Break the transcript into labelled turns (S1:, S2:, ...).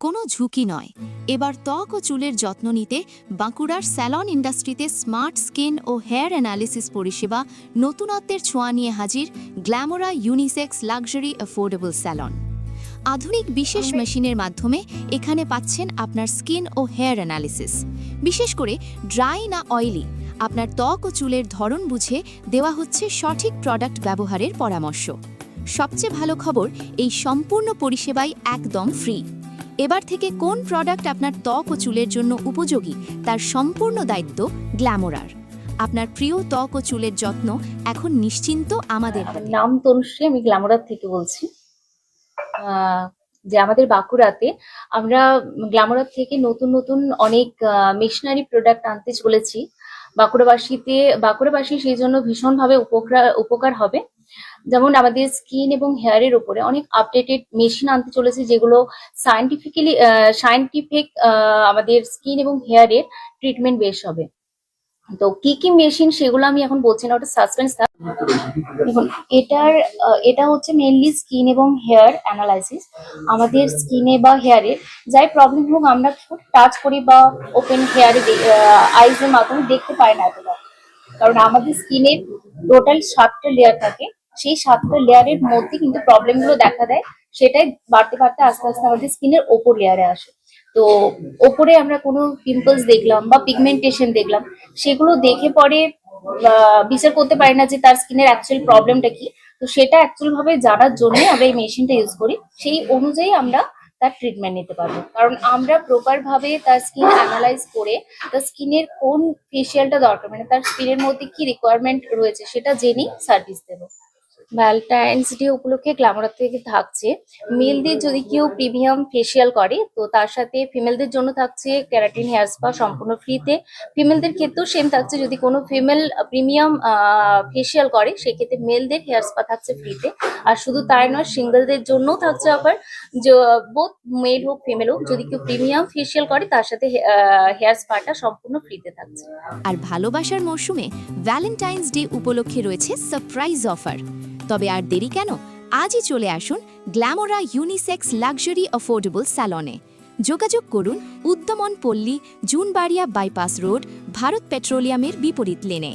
S1: কোনো ঝুঁকি নয়। এবার ত্বক ও চুলের যত্ন নিতে বাঁকুড়ার স্যালন ইন্ডাস্ট্রিতে স্মার্ট স্কিন ও হেয়ার অ্যানালিসিস পরিষেবা নতুনত্বের ছোঁয়া নিয়ে হাজির গ্ল্যামোরা ইউনিসেক্স লাক্সারি অ্যাফোর্ডেবল স্যালন। আধুনিক বিশেষ মেশিনের মাধ্যমে এখানে পাচ্ছেন আপনার স্কিন ও হেয়ার অ্যানালিসিস। বিশেষ করে ড্রাই না অয়েলি, আপনার ত্বক ও চুলের ধরন বুঝে দেওয়া হচ্ছে সঠিক প্রোডাক্ট ব্যবহারের পরামর্শ। সবচেয়ে ভালো খবর, এই সম্পূর্ণ পরিষেবাই একদম ফ্রি। এবার থেকে কোন প্রোডাক্ট আপনার ত্বক ও চুলের জন্য উপযোগী তার সম্পূর্ণ দায়িত্ব গ্ল্যামোরার। আপনার প্রিয় ত্বক ও চুলের যত্ন এখন নিশ্চিন্ত আমাদের হাতে।
S2: নাম তনুশ্রী, আমি গ্ল্যামোরার থেকে বলছি। যে আমাদের বাঁকুড়াতে আমরা গ্ল্যামোরার থেকে নতুন নতুন অনেক মেশিনারি প্রোডাক্ট আনতে চলেছি। বাঁকুড়াবাসী সেই জন্য ভীষণভাবে উপকার হবে। যেমন আমাদের স্কিন এবং হেয়ারের উপরে অনেক আপডেটেড মেশিন আনতে চলেছে, যেগুলো সায়েন্টিফিক আমাদের স্কিন এবং হেয়ারের ট্রিটমেন্ট বেশ হবে। তো কি কি মেশিন সেগুলো আমি এখন বলছি না, ওটা সাসপেন্স থাক। দেখুন, এটা হচ্ছে মেইনলি স্কিন এবং হেয়ার অ্যানালাইসিস। আমাদের স্কিনে বা হেয়ারের যাই প্রবলেম হোক, আমরা টাচ করি বা ওপেন হেয়ারে আইজের মাধ্যমে দেখতে পাই না এতটা, কারণ আমাদের স্কিনের টোটাল 7টা লেয়ার থাকে। সেই 7টা লেয়ারের মধ্যে কিন্তু প্রবলেম গুলো দেখা দেয়, সেটাই বাড়তে বাড়তে আস্তে আস্তে আমাদের স্কিনের ওপর লেয়ারে আসে। তো ওপরে আমরা কোনো পিম্পলস দেখলাম বা পিগমেন্টেশন দেখলাম, সেগুলো দেখে পরে বিচার করতে পারি না যে তার স্কিনের অ্যাকচুয়াল প্রবলেমটা কি। তো সেটা অ্যাকচুয়াল ভাবে জানার জন্য আমরা এই মেশিনটা ইউজ করি। সেই অনুযায়ী আমরা তার ট্রিটমেন্ট নিতে পারবো, কারণ আমরা প্রপার ভাবে তার স্কিন অ্যানালাইজ করে তার স্কিনের কোন ফেসিয়ালটা দরকার, মানে তার স্কিনের মধ্যে কি রিকোয়ারমেন্ট রয়েছে সেটা জেনেই সার্ভিস দেবো। ভ্যালেন্টাইন্স ডে উপলক্ষে গ্ল্যামোরা থেকে থাকছে মেলদের যদি কেউ প্রিমিয়াম ফেসিয়াল করে, তো তার সাথে ফিমেলদের জন্য থাকছে ক্যারাটিন হেয়ার স্পা সম্পূর্ণ ফ্রিতে। ফিমেলদের ক্ষেত্রেও সেম থাকছে, যদি কোনো ফিমেল প্রিমিয়াম ফেসিয়াল করে সেক্ষেত্রে মেলদের হেয়ার স্পা থাকছে ফ্রিতে। আর শুধু তাই নয়, সিঙ্গেলদের জন্যও থাকছে আবার, বোথ মেল হোক ফিমেল হোক, যদি কেউ প্রিমিয়াম ফেসিয়াল করে তার সাথে হেয়ার স্পাটা সম্পূর্ণ ফ্রিতে থাকছে।
S1: আর ভালোবাসার মরশুমে ভ্যালেন্টাইন্স ডে উপলক্ষে রয়েছে সারপ্রাইজ অফার। তবে আর দেরি কেন, আজই চলে আসুন গ্ল্যামোরা ইউনিসেক্স লাক্সারি অ্যাফোর্ডেবল স্যালনে। যোগাযোগ করুন উদ্যমন পল্লী, জুনবাড়িয়া বাইপাস রোড, ভারত পেট্রোলিয়ামের বিপরীত লেনে।